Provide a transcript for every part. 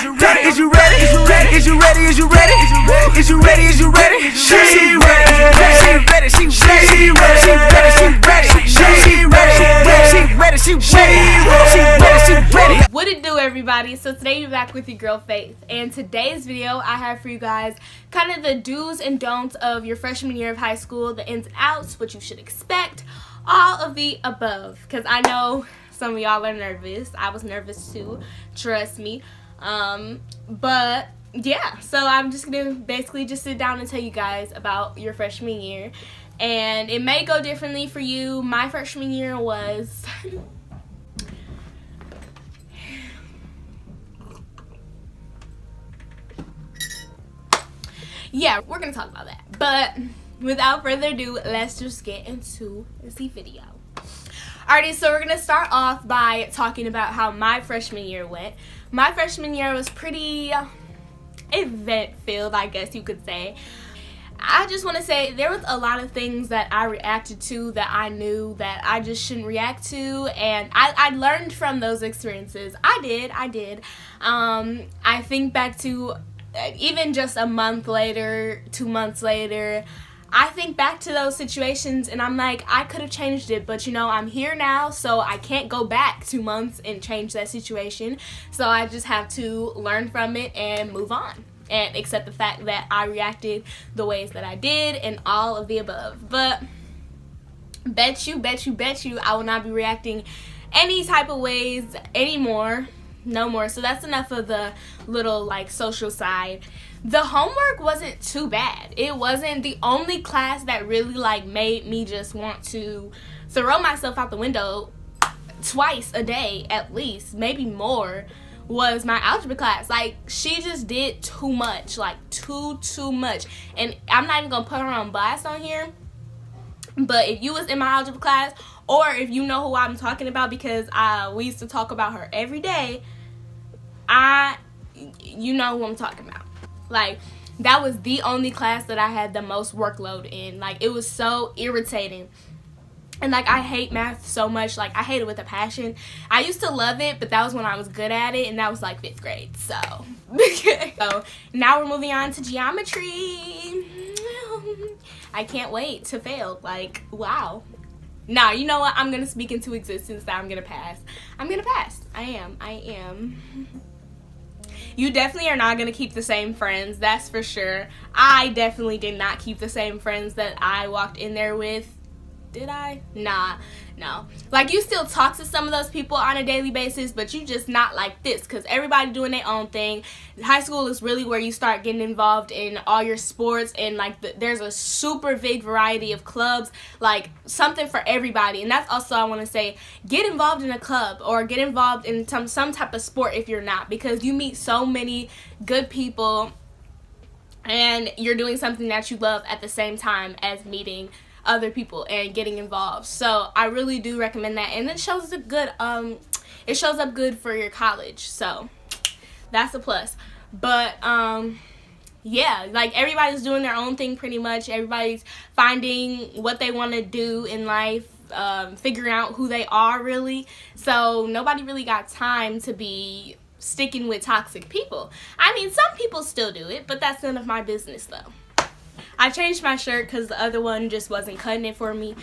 you ready? Is you ready? Is you ready? Is you ready? Is you ready? Is you ready? Is you ready? She ready. She ready. She ready. She ready. She ready. She ready. She ready. She ready. She ready. What it do, everybody? So today you're back with your girl Faith, and today's video I have for you guys kind of the do's and don'ts of your freshman year of high school, the ins and outs, what you should expect, all of the above, because I know some of y'all are nervous. I was nervous too, trust me. But yeah, so I'm just gonna basically just sit down and tell you guys about your freshman year, and it may go differently for you. My freshman year was yeah, we're gonna talk about that. But without further ado, let's just get into the video. Alrighty, so we're gonna start off by talking about how my freshman year went. My freshman year was pretty event-filled, I guess you could say. I just want to say there was a lot of things that I reacted to that I knew that I just shouldn't react to, and I learned from those experiences. I did. I think back to even just a month later, 2 months later, I think back to those situations and I'm like, I could have changed it, but you know, I'm here now, so I can't go back 2 months and change that situation. So I just have to learn from it and move on and accept the fact that I reacted the ways that I did and all of the above. But bet you, I will not be reacting any type of ways anymore. No more. So that's enough of the little like social side. The homework wasn't too bad. It wasn't the only class that really like made me just want to throw myself out the window twice a day at least, maybe more, was my algebra class. Like, she just did too much, like too much. And I'm not even gonna put her on blast on here, but if you was in my algebra class, or if you know who I'm talking about, because we used to talk about her every day, you know who I'm talking about. Like, that was the only class that I had the most workload in. Like, it was so irritating. And like, I hate math so much. Like, I hate it with a passion. I used to love it, but that was when I was good at it, and that was like 5th grade. So so now we're moving on to geometry. I can't wait to fail. Like, wow. Nah, you know what? I'm gonna speak into existence that I'm gonna pass. I'm gonna pass. I am. You definitely are not going to keep the same friends, that's for sure. I definitely did not keep the same friends that I walked in there with. Did I? Nah, no. Like, you still talk to some of those people on a daily basis, but you just not like this, because everybody doing their own thing. High school is really where you start getting involved in all your sports, and like there's a super big variety of clubs, like something for everybody. And that's also, I want to say, get involved in a club or get involved in some type of sport if you're not, because you meet so many good people and you're doing something that you love at the same time as meeting other people and getting involved. So I really do recommend that, and it shows up good. It shows up good for your college, so that's a plus. But yeah, like, everybody's doing their own thing pretty much. Everybody's finding what they want to do in life, figuring out who they are really. So nobody really got time to be sticking with toxic people. I mean, some people still do it, but that's none of my business though. I changed my shirt because the other one just wasn't cutting it for me.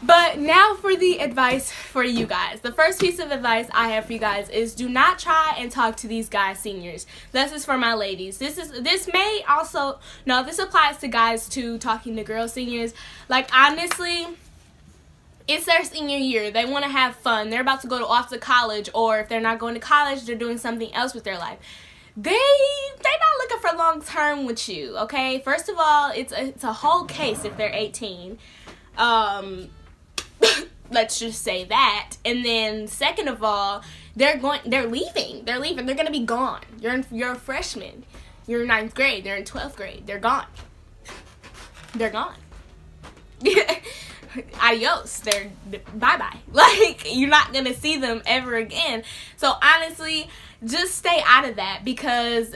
But now for the advice for you guys. The first piece of advice I have for you guys is do not try and talk to these guys seniors. This is for my ladies. This applies to guys too, talking to girl seniors. Like, honestly, it's their senior year. They want to have fun. They're about to go off to college, or if they're not going to college, they're doing something else with their life. They're not looking for long term with you, okay? First of all, it's a whole case if they're 18. Let's just say that. And then second of all, they're leaving. They're gonna be gone. You're a freshman. You're in 9th grade. They're in 12th grade. They're gone. Adios. They're bye-bye. Like, you're not gonna see them ever again. So honestly, just stay out of that, because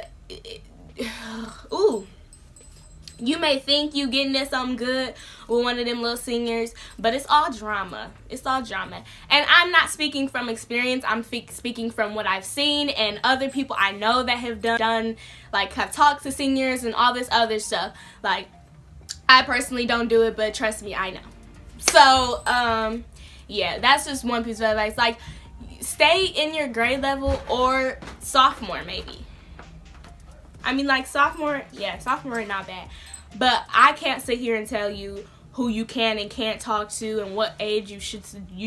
you may think you getting at something good, with one of them little seniors, but it's all drama. It's all drama. And I'm not speaking from experience. I'm speaking from what I've seen and other people I know that have done, like, have talked to seniors and all this other stuff. Like, I personally don't do it, but trust me, I know. So, yeah, that's just one piece of advice. Like, stay in your grade level or sophomore, maybe. I mean, like, sophomore is not bad. But I can't sit here and tell you who you can and can't talk to and what age you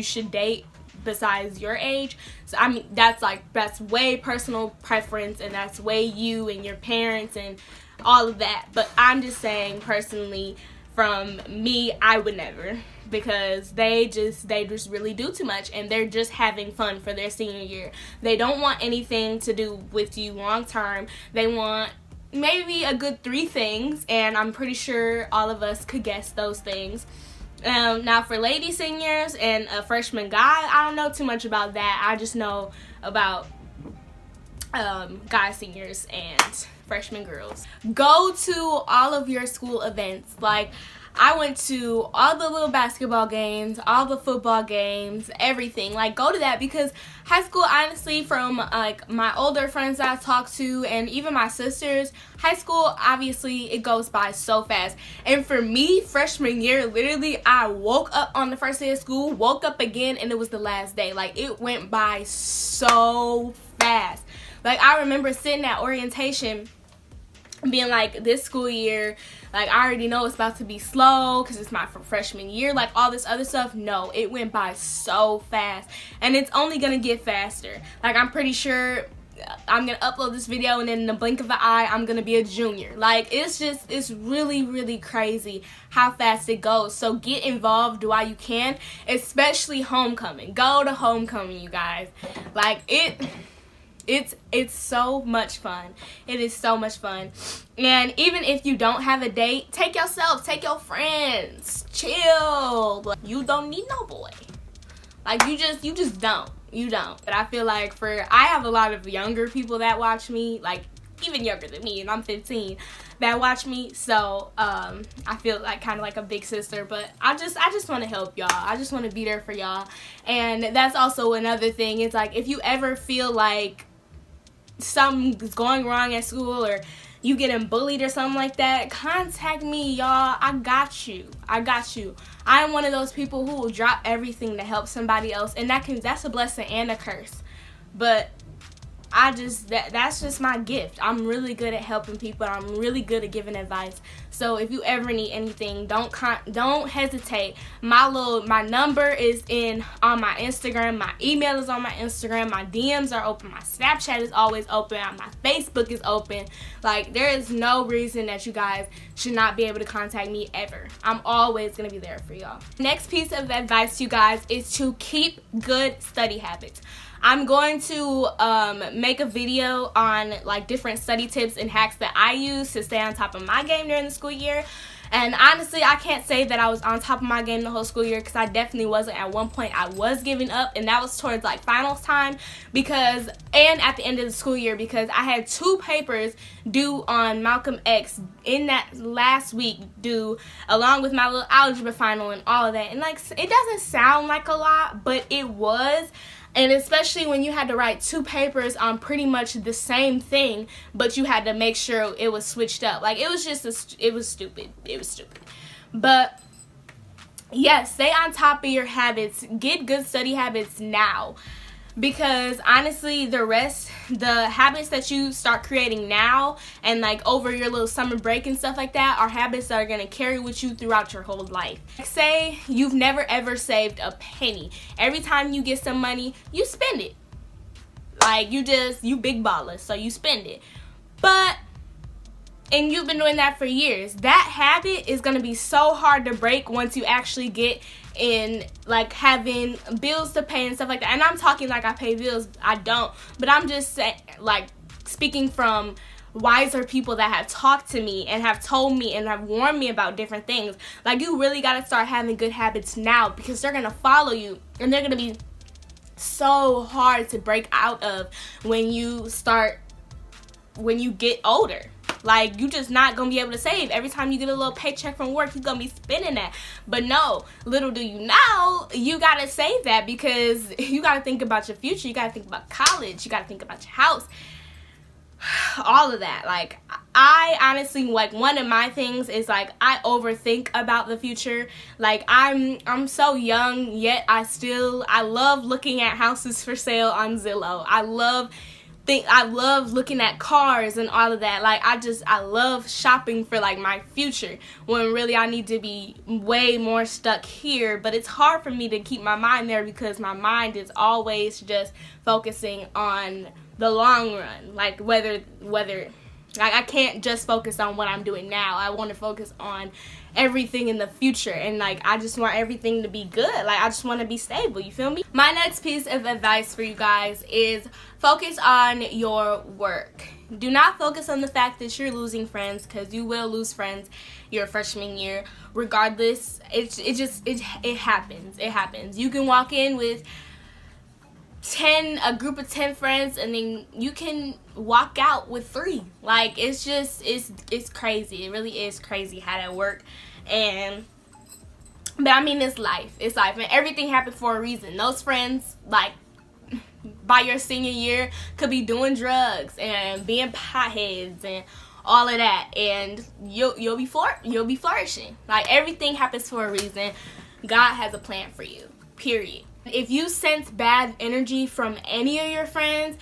should date besides your age. So, I mean, that's way personal preference, and that's way you and your parents and all of that. But I'm just saying, personally, from me, I would never, because they just really do too much, and they're just having fun for their senior year. They don't want anything to do with you long term. They want maybe a good 3 things, and I'm pretty sure all of us could guess those things. Now, for lady seniors and a freshman guy, I don't know too much about that. I just know about guy seniors and freshman girls. Go to all of your school events. Like, I went to all the little basketball games, all the football games, everything. Like, go to that, because high school, honestly, from like my older friends that I talked to and even my sisters, high school, obviously, it goes by so fast. And for me, freshman year, literally, I woke up on the first day of school, woke up again, and it was the last day. Like, it went by so fast. Like, I remember sitting at orientation being like, this school year, like, I already know it's about to be slow because it's my freshman year, like, all this other stuff. No, it went by so fast, and it's only gonna get faster. Like, I'm pretty sure I'm gonna upload this video, and in the blink of an eye, I'm gonna be a junior. Like, it's really, really crazy how fast it goes. So get involved while you can, especially homecoming. Go to homecoming, you guys. Like, it's so much fun. It is so much fun. And even if you don't have a date, take yourself, take your friends, chill. Like, you don't need no boy. Like, you just don't. You don't. But I feel like I have a lot of younger people that watch me, like, even younger than me, and I'm 15, that watch me. So I feel like kind of like a big sister. But I just want to help y'all. I just want to be there for y'all. And that's also another thing. It's like, if you ever feel like something's going wrong at school, or you getting bullied or something like that, contact me, y'all. I got you. I am one of those people who will drop everything to help somebody else, and that's a blessing and a curse. But that's just my gift. I'm really good at helping people. I'm really good at giving advice. So if you ever need anything, don't hesitate. My number is on my Instagram. My email is on my Instagram. My DMs are open. My Snapchat is always open. My Facebook is open. Like, there is no reason that you guys should not be able to contact me ever. I'm always gonna be there for y'all. Next piece of advice, you guys, is to keep good study habits. I'm going to make a video on, like, different study tips and hacks that I use to stay on top of my game during the school year. And honestly, I can't say that I was on top of my game the whole school year, because I definitely wasn't. At one point, I was giving up, and that was towards, like, finals time, and at the end of the school year, because I had 2 papers due on Malcolm X in that last week due, along with my little algebra final and all of that. And, like, it doesn't sound like a lot, but it was. And especially when you had to write 2 papers on pretty much the same thing, but you had to make sure it was switched up. Like, it was stupid. It was stupid. But, yes, stay on top of your habits. Get good study habits now. Because, honestly, the habits that you start creating now and, like, over your little summer break and stuff like that are habits that are going to carry with you throughout your whole life. Like, say you've never, ever saved a penny. Every time you get some money, you spend it. Like, you big baller, so you spend it. And you've been doing that for years. That habit is going to be so hard to break once you actually get in, like, having bills to pay and stuff like that. And I'm talking like I pay bills. I don't. But I'm just saying, like, speaking from wiser people that have talked to me and have told me and have warned me about different things. Like, you really got to start having good habits now, because they're going to follow you, and they're going to be so hard to break out of when you get older. Like, you just not gonna be able to save. Every time you get a little paycheck from work, you're gonna be spending that. But no, little do you know, you gotta save that, because you gotta think about your future. You gotta think about college. You gotta think about your house. All of that. Like, I honestly, like, one of my things is, like, I overthink about the future. Like, I'm so young, yet I love looking at houses for sale on Zillow. I love looking at cars and all of that. Like, I love shopping for, like, my future, when really I need to be way more stuck here. But it's hard for me to keep my mind there, because my mind is always just focusing on the long run. Like, whether like, I can't just focus on what I'm doing now. I want to focus on everything in the future, and, like, I just want everything to be good. Like, I just want to be stable, you feel me? My next piece of advice for you guys is focus on your work. Do not focus on the fact that you're losing friends, because you will lose friends your freshman year regardless. It happens. You can walk in with a group of 10 friends, and then you can walk out with 3. Like, it's crazy. It really is crazy how that works. But I mean, it's life, and everything happens for a reason. Those friends, like, by your senior year, could be doing drugs and being potheads and all of that, and you'll be flourishing. Like, everything happens for a reason. God has a plan for you, period. If you sense bad energy from any of your friends,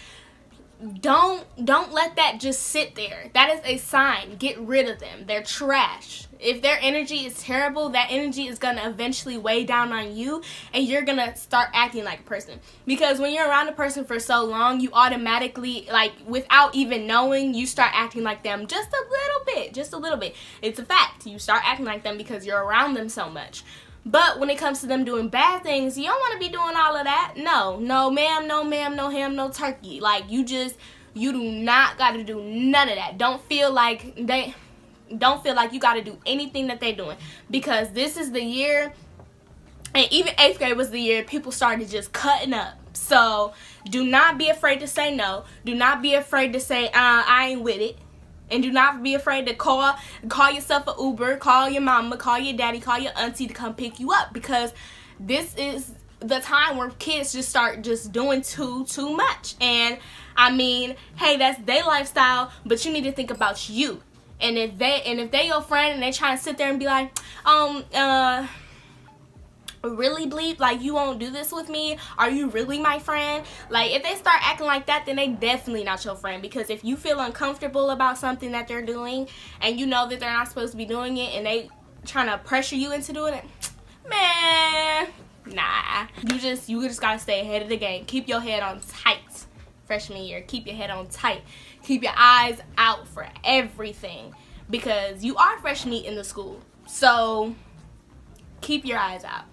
don't let that just sit there. That is a sign. Get rid of them. They're trash. If their energy is terrible, that energy is going to eventually weigh down on you, and you're going to start acting like a person. Because when you're around a person for so long, you automatically, like, without even knowing, you start acting like them just a little bit. It's a fact. You start acting like them because you're around them so much. But when it comes to them doing bad things, you don't want to be doing all of that. No ma'am, no ham, no turkey. Like, you do not got to do none of that. Don't feel like you got to do anything that they're doing, because this is the year, and even 8th grade was the year people started just cutting up. So do not be afraid to say no. Do not be afraid to say, I ain't with it. And do not be afraid to call yourself an Uber, call your mama, call your daddy, call your auntie to come pick you up, because this is the time where kids just start just doing too much. And I mean, hey, that's their lifestyle, but you need to think about you. And if they your friend and they trying to sit there and be like, really, bleep, like, you won't do this with me? Are you really my friend? Like, if they start acting like that, then they definitely not your friend. Because if you feel uncomfortable about something that they're doing, and you know that they're not supposed to be doing it, and they trying to pressure you into doing it, man, nah. You just gotta stay ahead of the game. Keep your head on tight freshman year. Keep your head on tight. Keep your eyes out for everything, because you are fresh meat in the school. So keep your eyes out.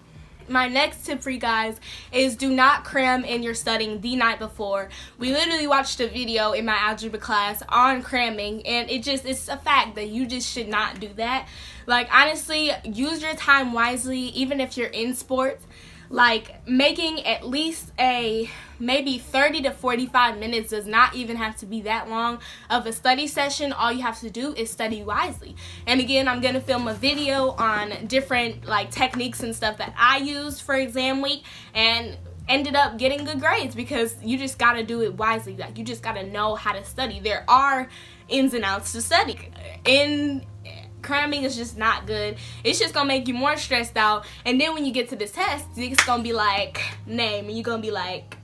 My next tip for you guys is do not cram in your studying the night before. We literally watched a video in my algebra class on cramming, and it's a fact that you just should not do that. Like, honestly, use your time wisely, even if you're in sports. Like, making at least maybe 30 to 45 minutes does not even have to be that long of a study session. All you have to do is study wisely. And again, I'm going to film a video on different, like, techniques and stuff that I used for exam week, and ended up getting good grades, because you just got to do it wisely. Like, you just got to know how to study. There are ins and outs to study. Cramming is just not good. It's just gonna make you more stressed out, and then when you get to this test, it's gonna be like, name, and you're gonna be like,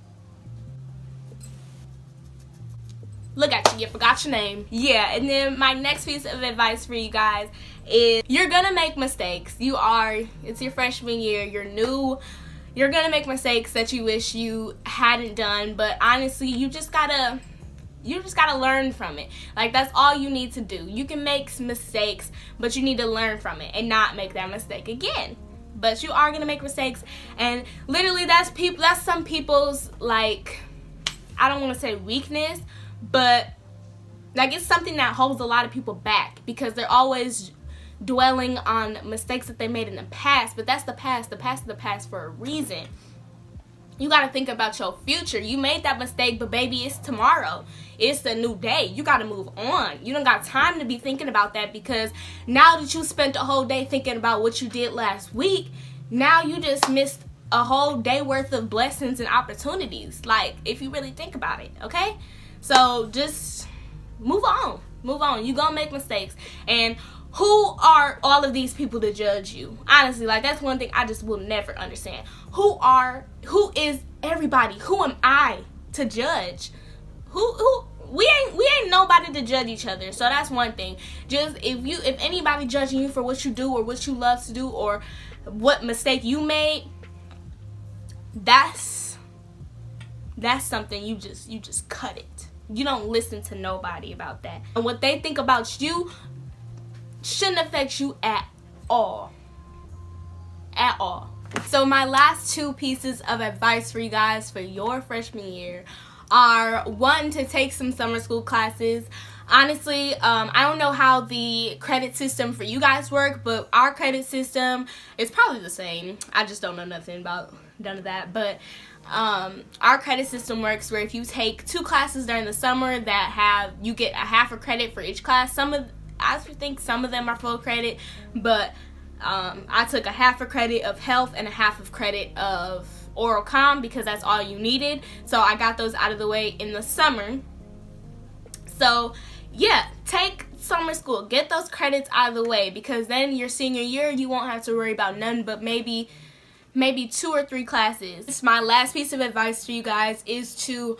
look at you forgot your name. Yeah. And then my next piece of advice for you guys is, you're gonna make mistakes. It's your freshman year, you're new, you're gonna make mistakes that you wish you hadn't done, but honestly, you just gotta learn from it. Like, that's all you need to do. You can make mistakes, but you need to learn from it and not make that mistake again. But you are gonna make mistakes, and literally that's some people's, like, I don't want to say weakness, but like, it's something that holds a lot of people back, because they're always dwelling on mistakes that they made in the past. But that's the past. The past is the past for a reason. You got to think about your future. You made that mistake, but baby, it's tomorrow. It's a new day. You got to move on. You don't got time to be thinking about that, because now that you spent the whole day thinking about what you did last week, now you just missed a whole day worth of blessings and opportunities. Like, if you really think about it, okay? So just move on. Move on. You gonna make mistakes. And who are all of these people to judge you? Honestly, like, that's one thing I just will never understand. Who is everybody? Who am I to judge? We ain't nobody to judge each other. So that's one thing. Just if anybody judging you for what you do or what you love to do or what mistake you made, that's something you just cut it. You don't listen to nobody about that. And what they think about you shouldn't affect you at all. At all. So my last two pieces of advice for you guys for your freshman year are, one, to take some summer school classes. Honestly, I don't know how the credit system for you guys work, but our credit system is probably the same. I just don't know nothing about none of that. But our credit system works where if you take 2 classes during the summer you get a half a credit for each class. I think some of them are full credit, but I took a half a credit of health and a half of credit of oral comm because that's all you needed. So I got those out of the way in the summer. So yeah, take summer school, get those credits out of the way, because then your senior year you won't have to worry about none but maybe 2 or 3 classes. My last piece of advice for you guys is to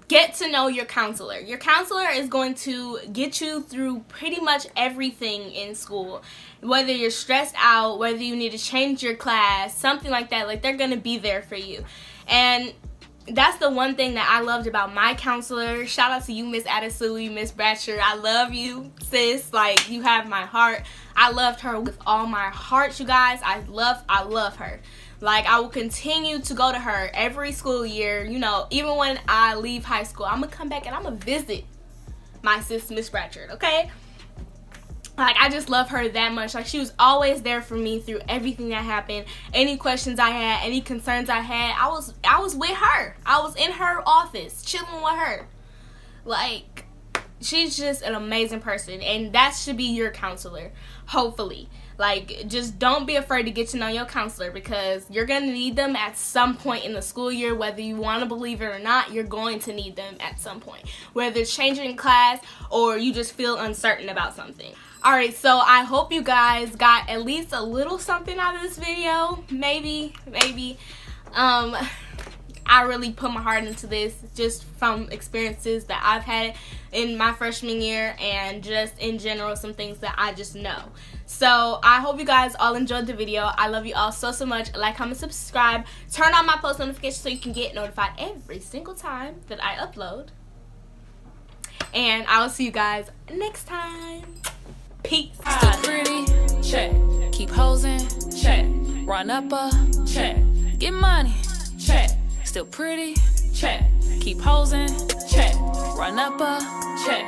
get to know your counselor. Your counselor is going to get you through pretty much everything in school. Whether you're stressed out, whether you need to change your class, something like that. Like, they're going to be there for you. And that's the one thing that I loved about my counselor. Shout out to you, Miss Adesui, Miss Bratcher. I love you, sis. Like, you have my heart. I loved her with all my heart, you guys. I love her. Like, I will continue to go to her every school year. You know, even when I leave high school, I'm going to come back and I'm going to visit my sis, Miss Bratchard, okay? Like, I just love her that much. Like, she was always there for me through everything that happened. Any questions I had, any concerns I had, I was with her. I was in her office, chilling with her. Like, she's just an amazing person, and that should be your counselor, hopefully. Like, just don't be afraid to get to know your counselor, because you're going to need them at some point in the school year. Whether you want to believe it or not, you're going to need them at some point. Whether it's changing class or you just feel uncertain about something. Alright, so I hope you guys got at least a little something out of this video. Maybe. I really put my heart into this just from experiences that I've had in my freshman year and just in general some things that I just know. So I hope you guys all enjoyed the video. I love you all so much. Like, comment, subscribe. Turn on my post notifications so you can get notified every single time that I upload. And I will see you guys next time. Peace. Still pretty, check. Keep hosing, check. Run up a check. Get money, check. Still pretty, check. Keep hosing, check. Run up a check.